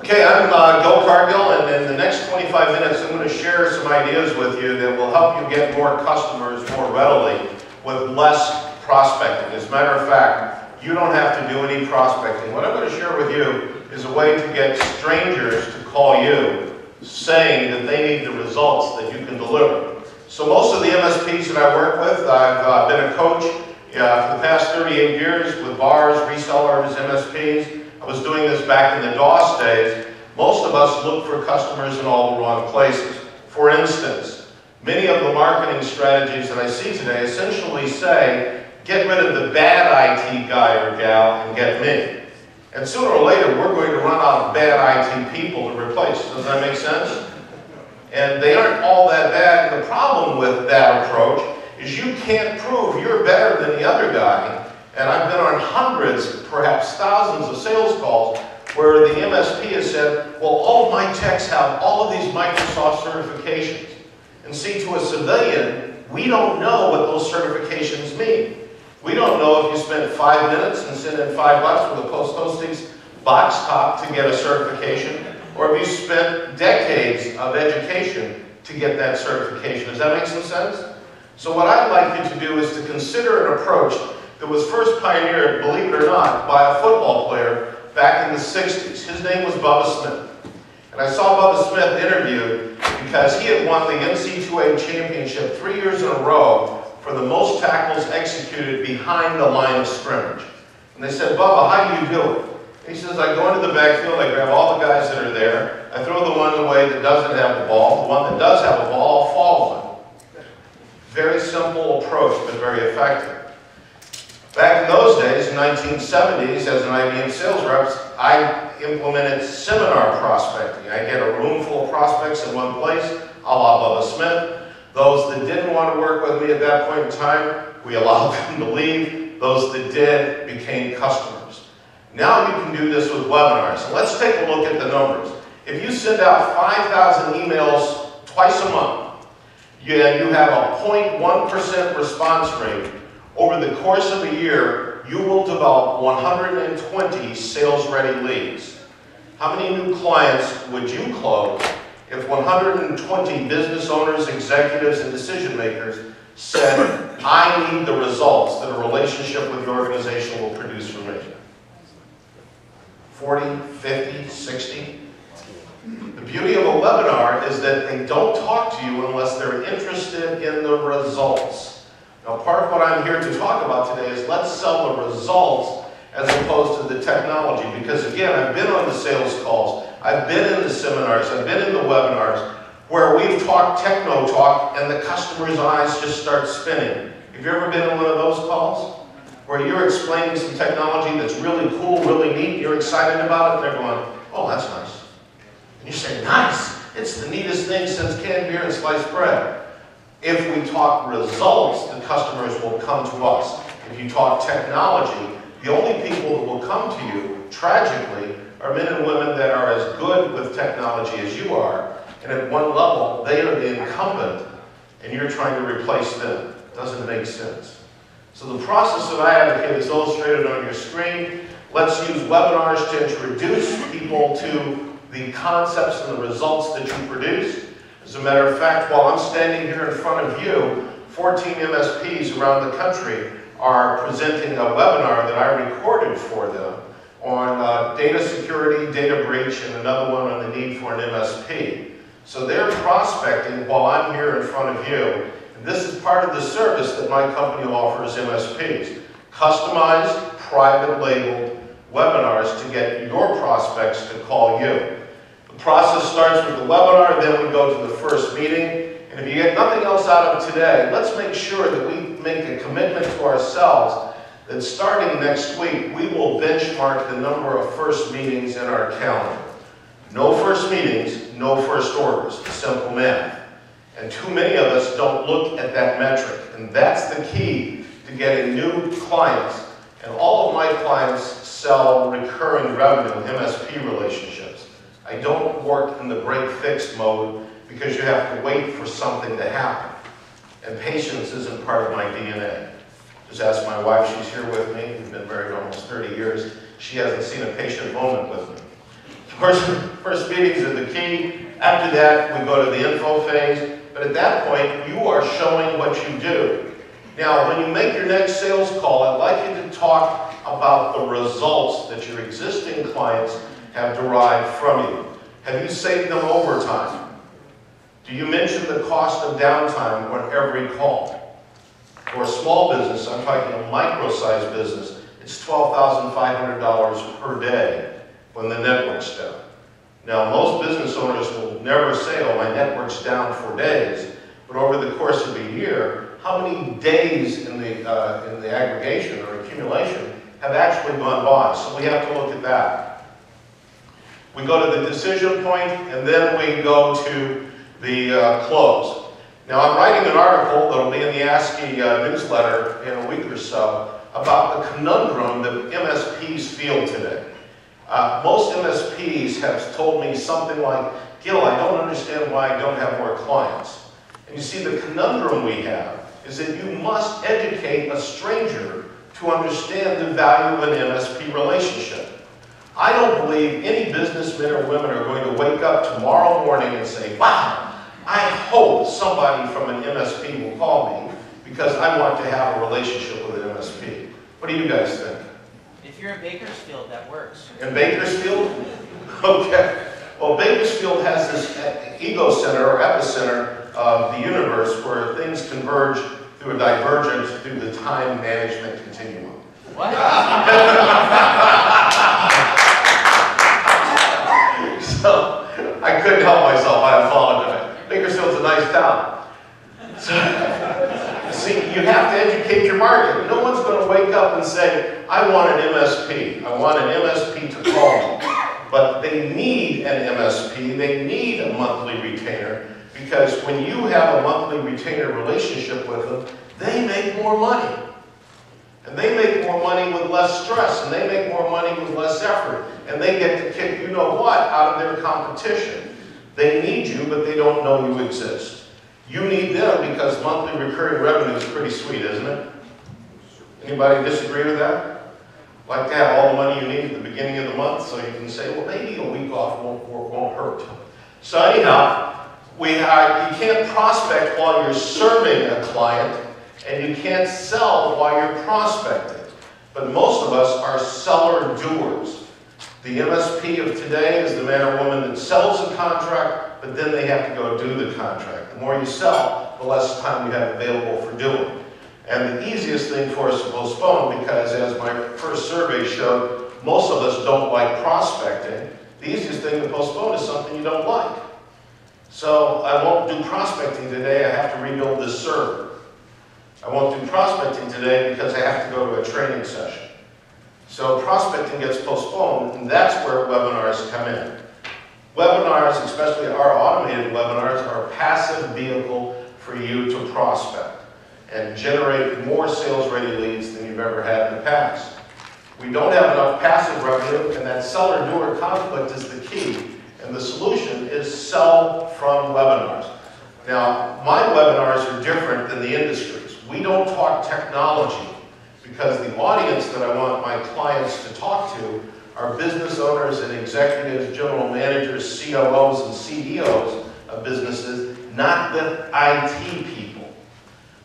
Okay, I'm Gil Cargill, and in the next 25 minutes I'm going to share some ideas with you that will help you get more customers more readily with less prospecting. As a matter of fact, you don't have to do any prospecting. What I'm going to share with you is a way to get strangers to call you saying that they need the results that you can deliver. So most of the MSPs that I work with, I've been a coach for the past 38 years with bars, resellers, MSPs. I was doing this back in the DOS days. Most of us look for customers in all the wrong places. For instance, many of the marketing strategies that I see today essentially say, get rid of the bad IT guy or gal and get me. And sooner or later, we're going to run out of bad IT people to replace. Does that make sense? And they aren't all that bad. And the problem with that approach is you can't prove you're better than the other guy. And I've been on hundreds, perhaps thousands of sales calls where the MSP has said, well, all of my techs have all of these Microsoft certifications. And see, to a civilian, we don't know what those certifications mean. We don't know if you spent 5 minutes and sent in $5 with a post hostings box top to get a certification, or if you spent decades of education to get that certification. Does that make some sense? So what I'd like you to do is to consider an approach that was first pioneered, believe it or not, by a football player back in the 60s. His name was Bubba Smith. And I saw Bubba Smith interviewed because he had won the NCAA championship 3 years in a row for the most tackles executed behind the line of scrimmage. And they said, Bubba, how do you do it? And he says, I go into the backfield, I grab all the guys that are there, I throw the one away that doesn't have the ball, the one that does have a ball, I'll fall one. Very simple approach, but very effective. Back in those days, in the 1970s, as an IBM sales rep, I implemented seminar prospecting. I get a room full of prospects in one place, a la Bubba Smith. Those that didn't want to work with me at that point in time, we allowed them to leave. Those that did became customers. Now you can do this with webinars. So let's take a look at the numbers. If you send out 5,000 emails twice a month, you have a 0.1% response rate. Over the course of a year, you will develop 120 sales-ready leads. How many new clients would you close if 120 business owners, executives, and decision makers said, I need the results that a relationship with your organization will produce for me? 40, 50, 60? The beauty of a webinar is that they don't talk to you unless they're interested in the results. Now, part of what I'm here to talk about today is let's sell the results as opposed to the technology. Because again, I've been on the sales calls, I've been in the seminars, I've been in the webinars where we've talked techno talk and the customer's eyes just start spinning. Have you ever been in one of those calls? Where you're explaining some technology that's really cool, really neat, you're excited about it, and they're going, oh, that's nice. And you say, nice, it's the neatest thing since canned beer and sliced bread. If we talk results, the customers will come to us. If you talk technology, the only people that will come to you, tragically, are men and women that are as good with technology as you are, and at one level, they are the incumbent, and you're trying to replace them. Doesn't make sense. So the process that I advocate is illustrated on your screen. Let's use webinars to introduce people to the concepts and the results that you produce. As a matter of fact, while I'm standing here in front of you, 14 MSPs around the country are presenting a webinar that I recorded for them on data security, data breach, and another one on the need for an MSP. So they're prospecting while I'm here in front of you. And this is part of the service that my company offers MSPs. Customized, private labeled webinars to get your prospects to call you. The process starts with the webinar, then we go to the first meeting. And if you get nothing else out of today, let's make sure that we make a commitment to ourselves that starting next week, we will benchmark the number of first meetings in our calendar. No first meetings, no first orders. Simple math. And too many of us don't look at that metric. And that's the key to getting new clients. And all of my clients sell recurring revenue, MSP relationships. I don't work in the break-fix mode because you have to wait for something to happen. And patience isn't part of my DNA. Just ask my wife, she's here with me. We've been married almost 30 years. She hasn't seen a patient moment with me. First meetings are the key. After that, we go to the info phase. But at that point, you are showing what you do. Now, when you make your next sales call, I'd like you to talk about the results that your existing clients have derived from you. Have you saved them overtime? Do you mention the cost of downtime on every call? For a small business, I'm talking a micro-sized business, it's $12,500 per day when the network's down. Now, most business owners will never say, oh, my network's down for days, but over the course of a year, how many days in the aggregation or accumulation have actually gone by? So we have to look at that. We go to the decision point, and then we go to the close. Now, I'm writing an article that'll be in the Ascii newsletter in a week or so about the conundrum that MSPs feel today. Most MSPs have told me something like, Gil, I don't understand why I don't have more clients. And you see, the conundrum we have is that you must educate a stranger to understand the value of an MSP relationship. I don't believe any businessmen or women are going to wake up tomorrow morning and say, wow, I hope somebody from an MSP will call me because I want to have a relationship with an MSP. What do you guys think? If you're in Bakersfield, that works. In Bakersfield? Okay. Well, Bakersfield has this ego center or epicenter of the universe where things converge through a divergence through the time management continuum. What? So, I couldn't help myself, I apologize. Bakersfield's a nice town. So, see, you have to educate your market. No one's going to wake up and say, I want an MSP. I want an MSP to call me. But they need an MSP. They need a monthly retainer because when you have a monthly retainer relationship with them, they make more money. And they make more money with less stress, and they make more money with less effort. And they get to kick you know what out of their competition. They need you, but they don't know you exist. You need them because monthly recurring revenue is pretty sweet, isn't it? Anybody disagree with that? Like to have all the money you need at the beginning of the month so you can say, well, maybe a week off won't hurt. So anyhow, you can't prospect while you're serving a client, and you can't sell while you're prospecting. But most of us are seller doers. The MSP of today is the man or woman that sells a contract, but then they have to go do the contract. The more you sell, the less time you have available for doing. And the easiest thing for us to postpone, because as my first survey showed, most of us don't like prospecting. The easiest thing to postpone is something you don't like. So I won't do prospecting today, I have to rebuild this server. I won't do prospecting today because I have to go to a training session. So prospecting gets postponed, and that's where webinars come in. Webinars, especially our automated webinars, are a passive vehicle for you to prospect and generate more sales-ready leads than you've ever had in the past. We don't have enough passive revenue, and that seller-doer conflict is the key. And the solution is sell from webinars. Now, my webinars are different than the industry's. We don't talk technology because the audience that I want my clients to talk to are business owners and executives, general managers, COOs, and CEOs of businesses, not the IT people.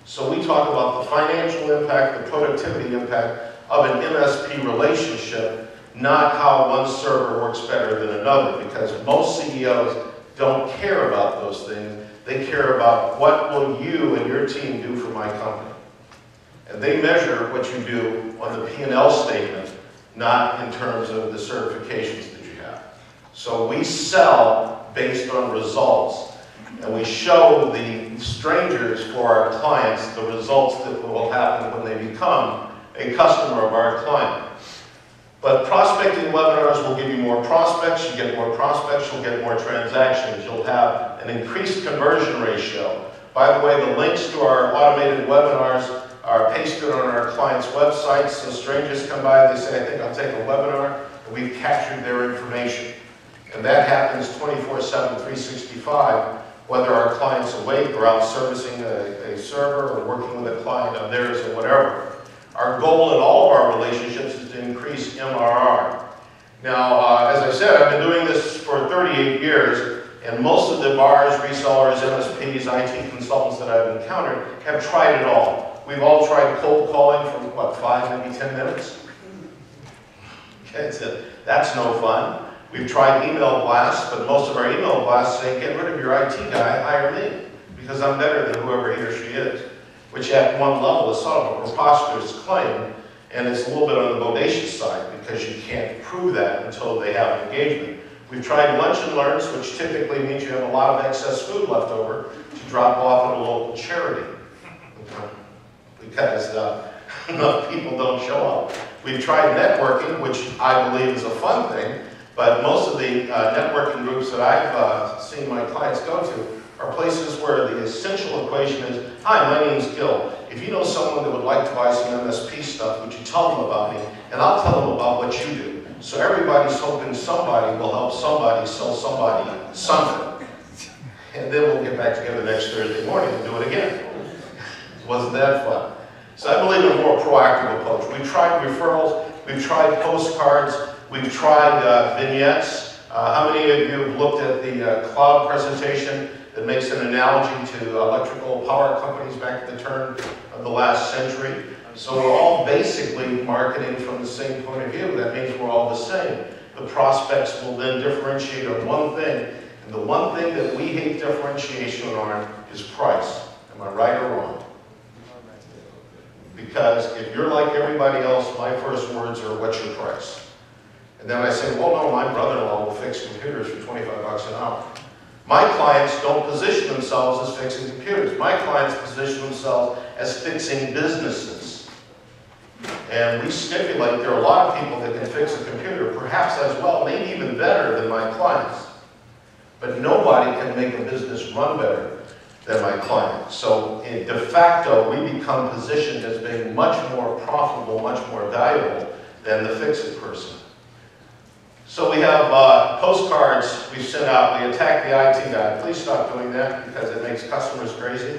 So we talk about the financial impact, the productivity impact of an MSP relationship, not how one server works better than another, because most CEOs don't care about those things. They care about what will you and your team do for my company. And they measure what you do on the P&L statement, not in terms of the certifications that you have. So we sell based on results, and we show the strangers for our clients the results that will happen when they become a customer of our client. But prospecting webinars will give you more prospects. You get more prospects, you'll get more transactions. You'll have an increased conversion ratio. By the way, the links to our automated webinars are pasted on our clients' websites. So strangers come by, they say, I think I'll take a webinar, and we've captured their information. And that happens 24/7, 365, whether our client's awake or out servicing a server or working with a client of theirs or whatever. Our goal in all of our relationships is to increase MRR. Now, as I said, I've been doing this for 38 years, and most of the bars, resellers, MSPs, IT consultants that I've encountered have tried it all. We've all tried cold calling for, what, 5, maybe 10 minutes? Okay, that's no fun. We've tried email blasts, but most of our email blasts say, get rid of your IT guy, hire me, because I'm better than whoever he or she is. Which at one level is sort of a preposterous claim, and it's a little bit on the bodacious side, because you can't prove that until they have engagement. We've tried lunch and learns, which typically means you have a lot of excess food left over to drop off at a local charity, because enough people don't show up. We've tried networking, which I believe is a fun thing, but most of the networking groups that I've seen my clients go to are places where the essential equation is, hi, my name's Gil. If you know someone that would like to buy some MSP stuff, would you tell them about me? And I'll tell them about what you do. So everybody's hoping somebody will help somebody sell somebody something. And then we'll get back together next Thursday morning and do it again. Wasn't that fun? So I believe in a more proactive approach. We've tried referrals, we've tried postcards, we've tried vignettes. How many of you have looked at the cloud presentation that makes an analogy to electrical power companies back at the turn of the last century? So we're all basically marketing from the same point of view. That means we're all the same. The prospects will then differentiate on one thing, and the one thing that we hate differentiation on is price. Am I right or wrong? Because if you're like everybody else, my first words are, what's your price? And then I say, well, no, my brother-in-law will fix computers for 25 bucks an hour. My clients don't position themselves as fixing computers. My clients position themselves as fixing businesses. And we stipulate there are a lot of people that can fix a computer, perhaps as well, maybe even better than my clients. But nobody can make a business run better than my client. So de facto, we become positioned as being much more profitable, much more valuable than the fix-it person. So we have postcards we've sent out. We attack the IT guy. Please stop doing that because it makes customers crazy.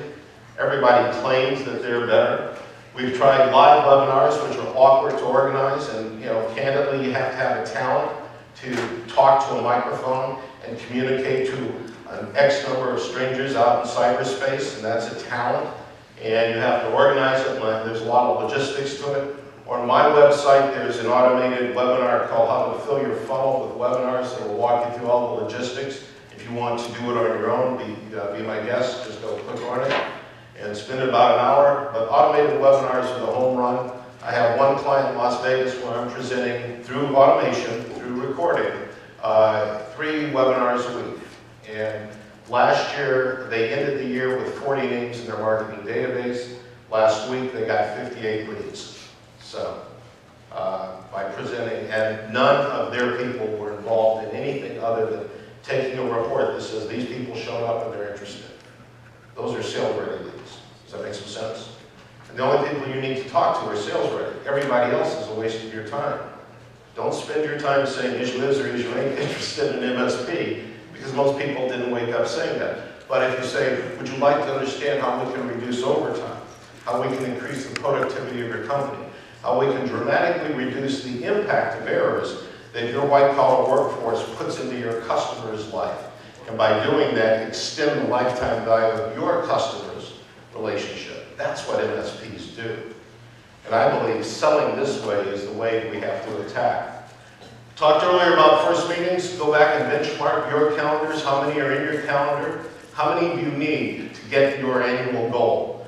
Everybody claims that they're better. We've tried live webinars, which are awkward to organize, and candidly, you have to have a talent to talk to a microphone and communicate to an X number of strangers out in cyberspace, and that's a talent. And you have to organize it, and there's a lot of logistics to it. On my website, there's an automated webinar called How to Fill Your Funnel with Webinars that will walk you through all the logistics. If you want to do it on your own, be my guest, just go click on it and spend about an hour. But automated webinars are the home run. I have one client in Las Vegas where I'm presenting through automation, through recording, 3 webinars a week. And last year, they ended the year with 40 names in their marketing database. Last week, they got 58 leads. So, by presenting, and none of their people were involved in anything other than taking a report that says these people showed up and they're interested. Those are sales-ready leads. Does that make some sense? And the only people you need to talk to are sales-ready. Everybody else is a waste of your time. Don't spend your time saying, is you is or is you ain't interested in MSP, because most people didn't wake up saying that. But if you say, would you like to understand how we can reduce overtime, how we can increase the productivity of your company, how we can dramatically reduce the impact of errors that your white-collar workforce puts into your customer's life, and by doing that, extend the lifetime value of your customer's relationship. That's what MSPs do. And I believe selling this way is the way we have to attack. Talked earlier about first meetings. Go back and benchmark your calendars. How many are in your calendar? How many do you need to get your annual goal?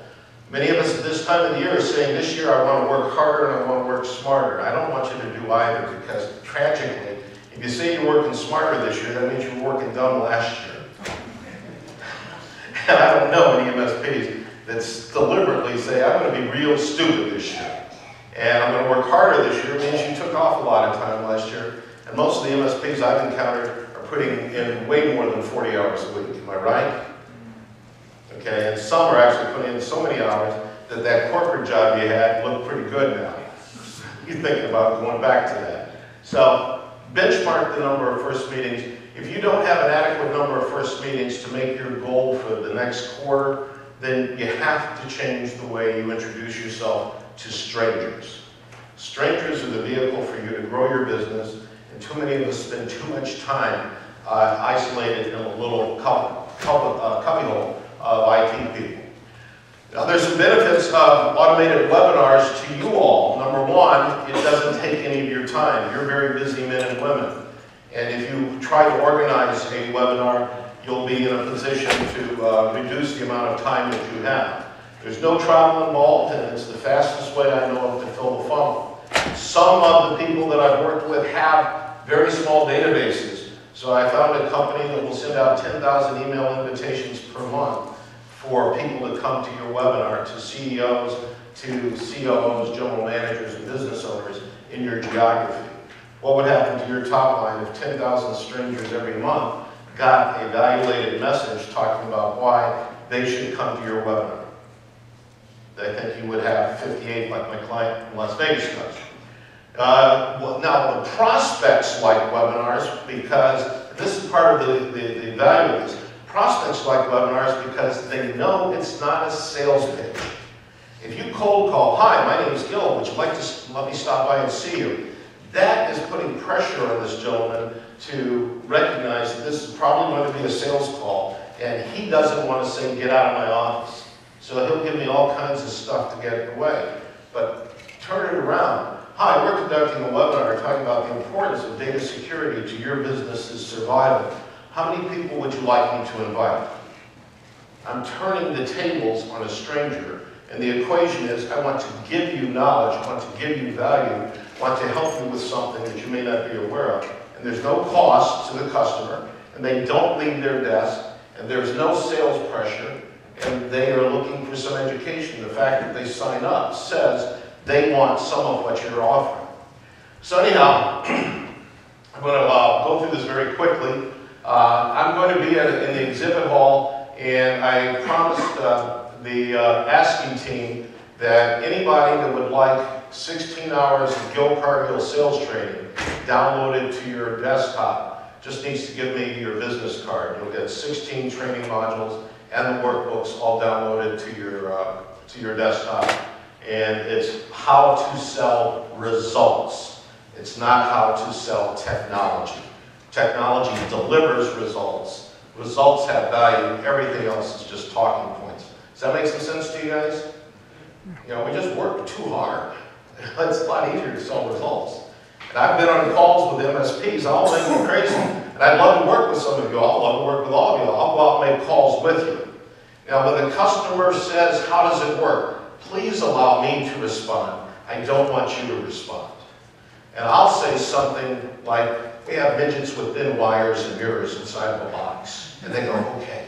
Many of us at this time of the year are saying, this year I want to work harder and I want to work smarter. I don't want you to do either, because tragically, if you say you're working smarter this year, that means you were working dumb last year. And I don't know any MSPs that deliberately say, I'm going to be real stupid this year. And I'm going to work harder this year means you took off a lot of time last year. And most of the MSPs I've encountered are putting in way more than 40 hours a week. Am I right? Okay, and some are actually putting in so many hours that that corporate job you had looked pretty good now. You're thinking about going back to that. So benchmark the number of first meetings. If you don't have an adequate number of first meetings to make your goal for the next quarter, then you have to change the way you introduce yourself to strangers. Strangers are the vehicle for you to grow your business, And too many of us spend too much time isolated in a little cubbyhole of IT people. Now, there's some benefits of automated webinars to you all. Number one, it doesn't take any of your time. You're very busy men and women. And if you try to organize a webinar, you'll be in a position to reduce the amount of time that you have. There's no travel involved, and it's the fastest way I know of to fill the funnel. Some of the people that I've worked with have very small databases. So I found a company that will send out 10,000 email invitations per month for people to come to your webinar, to CEOs, to COOs, general managers, and business owners in your geography. What would happen to your top line if 10,000 strangers every month got a evaluated message talking about why they should come to your webinar? I think you would have 58 like my client in Las Vegas does. Now, the prospects like webinars because, this is part of the value of this, prospects like webinars because they know it's not a sales pitch. If you cold call, hi, my name is Gil, would you like to let me stop by and see you? That is putting pressure on this gentleman to recognize that this is probably going to be a sales call, and he doesn't want to say, get out of my office. So he'll give me all kinds of stuff to get it away. But turn it around. Hi, we're conducting a webinar talking about the importance of data security to your business's survival. How many people would you like me to invite? I'm turning the tables on a stranger, and the equation is I want to give you knowledge, I want to give you value, I want to help you with something that you may not be aware of. And there's no cost to the customer, and they don't leave their desk, and there's no sales pressure, and they are looking for some education. The fact that they sign up says they want some of what you're offering. So anyhow, I'm going to go through this very quickly. I'm going to be in the exhibit hall, and I promised the Ascii team that anybody that would like 16 hours of Gil Cargill sales training downloaded to your desktop just needs to give me your business card. You'll get 16 training modules and the workbooks all downloaded to your desktop. And it's how to sell results. It's not how to sell technology. Technology delivers results. Results have value. Everything else is just talking points. Does that make some sense to you guys? You know, we just work too hard. It's a lot easier to sell results. And I've been on calls with MSPs. I'll make you crazy. And I'd love to work with some of you. I'd love to work with all of you. I'll go out and make calls with you. Now, when the customer says, how does it work? Please allow me to respond. I don't want you to respond. And I'll say something like, we have midgets with thin wires and mirrors inside of a box. And they go, okay.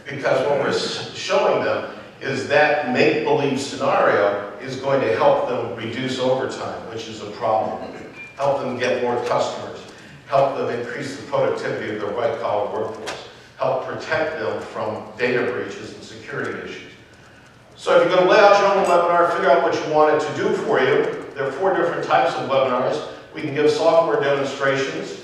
Because what we're showing them is that make-believe scenario is going to help them reduce overtime, which is a problem. Help them get more customers. Help them increase the productivity of their white-collar workforce. Help protect them from data breaches and security issues. So if you're going to lay out your own webinar, figure out what you want it to do for you. There are 4 different types of webinars. We can give software demonstrations,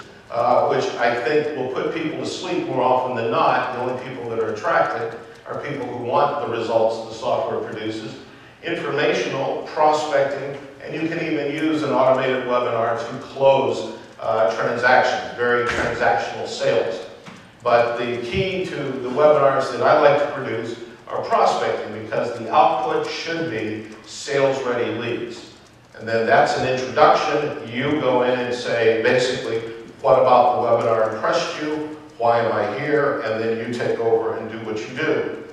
which I think will put people to sleep more often than not. The only people that are attracted are people who want the results the software produces. Informational, prospecting, and you can even use an automated webinar to close transactions, very transactional sales. But the key to the webinars that I like to produce are prospecting, because the output should be sales-ready leads. And then that's an introduction. You go in and say, basically, what about the webinar impressed you? Why am I here? And then you take over and do what you do.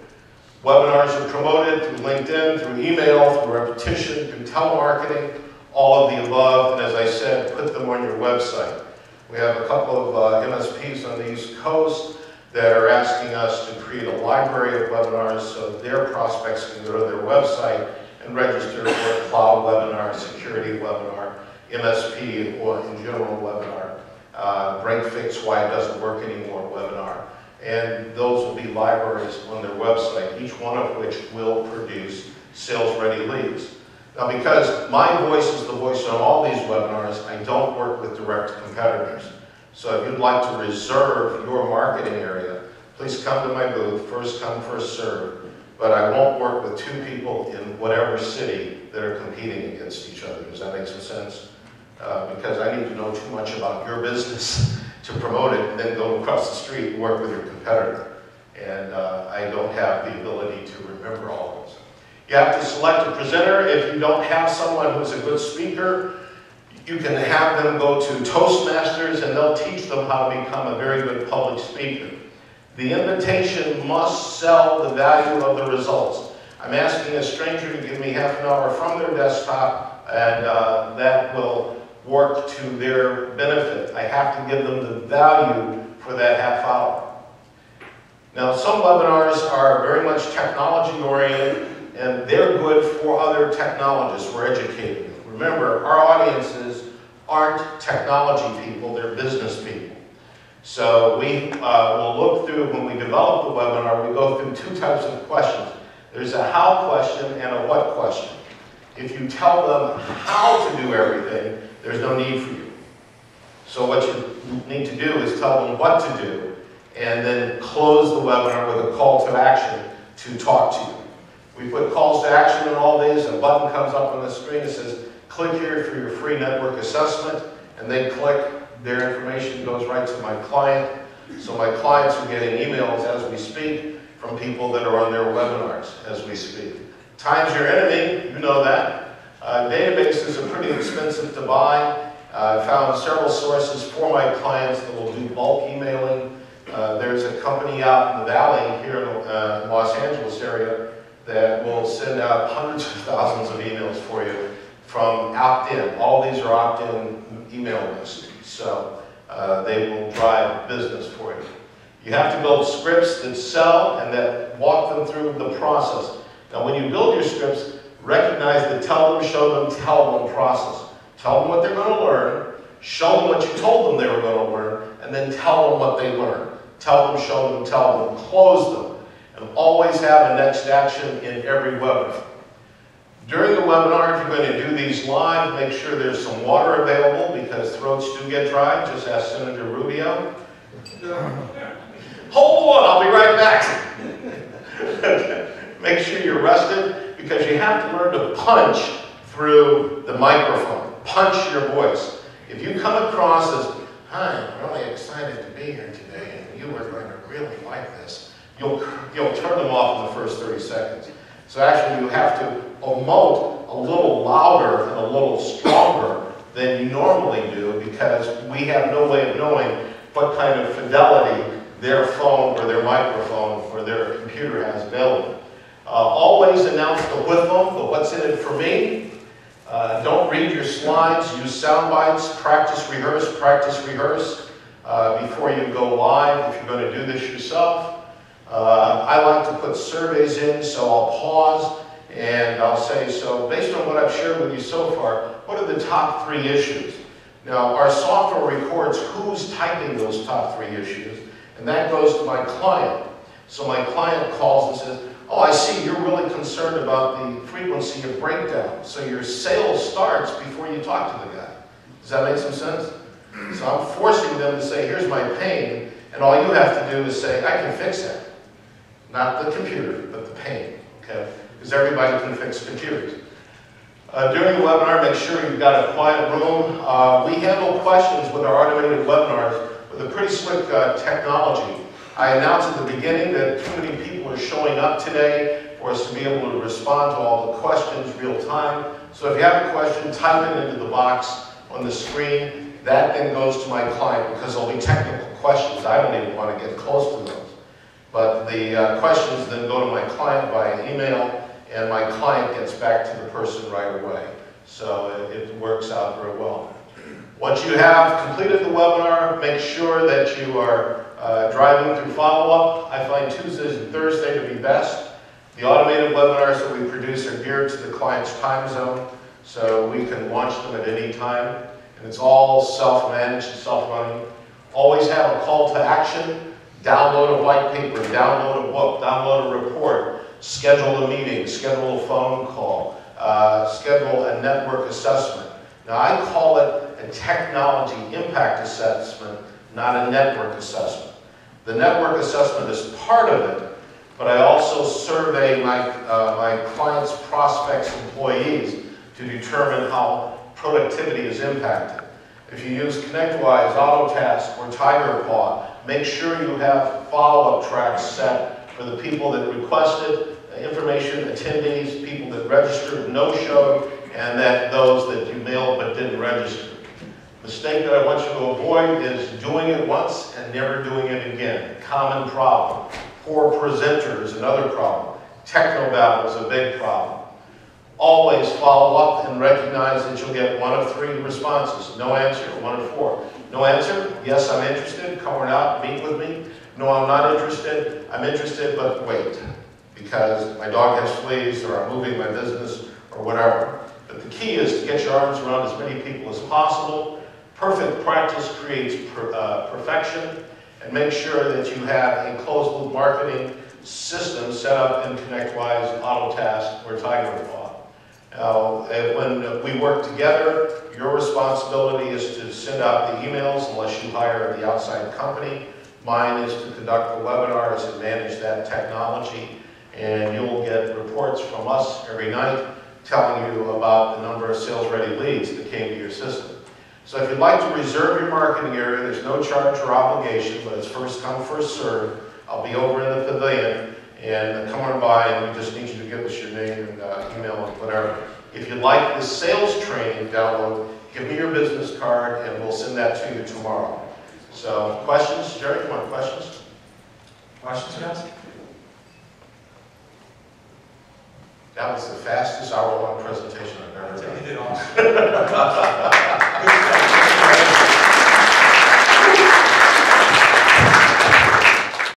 Webinars are promoted through LinkedIn, through email, through repetition, through telemarketing, all of the above. And as I said, put them on your website. We have a couple of MSPs on the East Coast that are asking us to create a library of webinars so their prospects can go to their website and register for a cloud webinar, security webinar, MSP, or in general webinar, break fix why it doesn't work anymore webinar. And those will be libraries on their website, each one of which will produce sales-ready leads. Now, because my voice is the voice on all these webinars, I don't work with direct competitors. So if you'd like to reserve your marketing area, please come to my booth, first come, first serve. But I won't work with 2 people in whatever city that are competing against each other. Does that make some sense? because I need to know too much about your business to promote it and then go across the street and work with your competitor. And I don't have the ability to remember all those. You have to select a presenter. If you don't have someone who's a good speaker, you can have them go to Toastmasters and they'll teach them how to become a very good public speaker. The invitation must sell the value of the results. I'm asking a stranger to give me half an hour from their desktop, and that will work to their benefit. I have to give them the value for that half hour. Now, some webinars are very much technology oriented, and they're good for other technologists. We're educating them. Remember, our audiences aren't technology people, they're business people. So we will look through, when we develop the webinar, we go through two types of questions. There's a how question and a what question. If you tell them how to do everything, there's no need for you. So what you need to do is tell them what to do, and then close the webinar with a call to action to talk to you. We put calls to action in all these. A button comes up on the screen that says, click here for your free network assessment, and they click. Their information goes right to my client. So my clients are getting emails as we speak from people that are on their webinars as we speak. Time's your enemy, you know that. Databases are pretty expensive to buy. I found several sources for my clients that will do bulk emailing. There's a company out in the valley here in the Los Angeles area that will send out hundreds of thousands of emails for you from opt-in. All these are opt-in email lists. So they will drive business for you. You have to build scripts that sell and that walk them through the process. Now when you build your scripts, recognize the tell them, show them, tell them process. Tell them what they're going to learn, show them what you told them they were going to learn, and then tell them what they learned. Tell them, show them, tell them, close them. And always have a next action in every webinar. During the webinar, if you're going to do these live, make sure there's some water available because throats do get dry. Just ask Senator Rubio. Hold on, I'll be right back. Make sure you're rested because you have to learn to punch through the microphone. Punch your voice. If you come across as, hi, I'm really excited to be here today and you are going to really like this, you'll turn them off in the first 30 seconds. So actually you have to emote a little louder and a little stronger than you normally do because we have no way of knowing what kind of fidelity their phone or their microphone or their computer has available. Always announce the with them, the what's in it for me. Don't read your slides, use sound bites, practice, rehearse before you go live if you're going to do this yourself. I like to put surveys in, so I'll pause and I'll say, so based on what I've shared with you so far, what are the top 3 issues? Now, our software records who's typing those top 3 issues, and that goes to my client. So my client calls and says, oh, I see you're really concerned about the frequency of breakdown. So your sales starts before you talk to the guy. Does that make some sense? So I'm forcing them to say, here's my pain, and all you have to do is say, I can fix that. Not the computer, but the pain, okay? Because everybody can fix computers. During the webinar, make sure you've got a quiet room. We handle questions with our automated webinars with a pretty slick technology. I announced at the beginning that too many people are showing up today for us to be able to respond to all the questions real time. So if you have a question, type it into the box on the screen. That then goes to my client because there'll be technical questions. I don't even want to get close to those. But the questions then go to my client via email, and my client gets back to the person right away. So it works out very well. Once you have completed the webinar, make sure that you are driving through follow-up. I find Tuesdays and Thursdays to be best. The automated webinars that we produce are geared to the client's time zone, so we can launch them at any time. And it's all self-managed and self-running. Always have a call to action. Download a white paper, download a book, download a report, schedule a meeting, schedule a phone call, schedule a network assessment. Now I call it a technology impact assessment, not a network assessment. The network assessment is part of it, but I also survey my clients, prospects, employees to determine how productivity is impacted. If you use ConnectWise, AutoTask, or TigerPaw, make sure you have follow-up tracks set for the people that requested information, attendees, people that registered, no-showed, and that those that you mailed but didn't register. The mistake that I want you to avoid is doing it once and never doing it again. Common problem. Poor presenters, another problem. Technobabble is a big problem. Always follow up and recognize that you'll get one of 3 responses. No answer, 1 of 4. No answer, yes, I'm interested, come or not, meet with me. No, I'm not interested, I'm interested, but wait. Because my dog has fleas, or I'm moving my business, or whatever. But the key is to get your arms around as many people as possible. Perfect practice creates perfection, and make sure that you have a closed-loop marketing system set up in ConnectWise, AutoTask, or TigerPaw. Now, when we work together, your responsibility is to send out the emails unless you hire the outside company. Mine is to conduct the webinars and manage that technology, and you'll get reports from us every night telling you about the number of sales-ready leads that came to your system. So if you'd like to reserve your marketing area, there's no charge or obligation, but it's first come, first served. I'll be over in the pavilion, and come on by, and we just need you to give us your name and email and whatever. If you'd like the sales training download, give me your business card, and we'll send that to you tomorrow. So, questions? Jerry, you want questions? Questions, guys? That was the fastest hour-long presentation I've ever done. You did awesome.